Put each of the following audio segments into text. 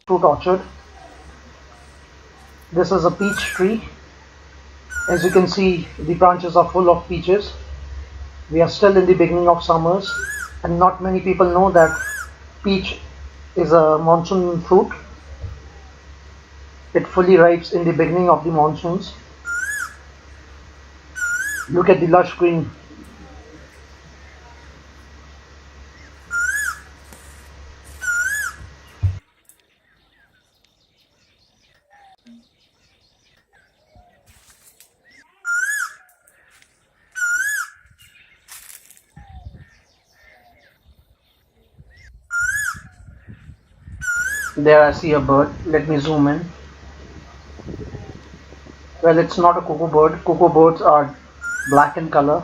fruit orchard. This is a peach tree. As you can see, the branches are full of peaches. We are still in the beginning of summers, and not many people know that peach is a monsoon fruit. It fully ripes in the beginning of the monsoons. Look at the lush green. There I see a bird. Let me zoom in. Well, it's not a cuckoo bird. Cuckoo birds are black in color.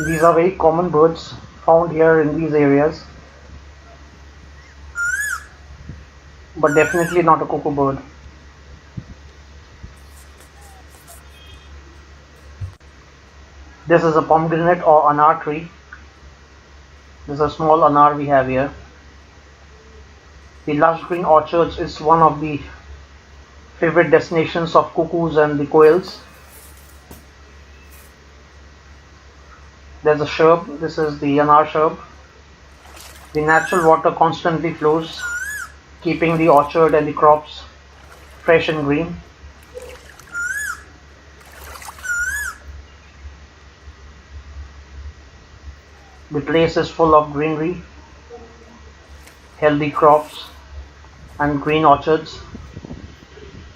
These are very common birds found here in these areas, but definitely not a cuckoo bird. This is a pomegranate or anar tree. This is a small anar we have here. The lush green orchards is one of the favorite destinations of cuckoos and the koyals. There's a shrub. This is the anar shrub. The natural water constantly flows, keeping the orchard and the crops fresh and green. The place is full of greenery, healthy crops, and green orchards.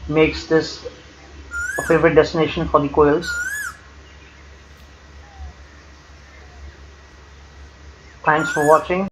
Makes this a favorite destination for the koyals. Thanks for watching.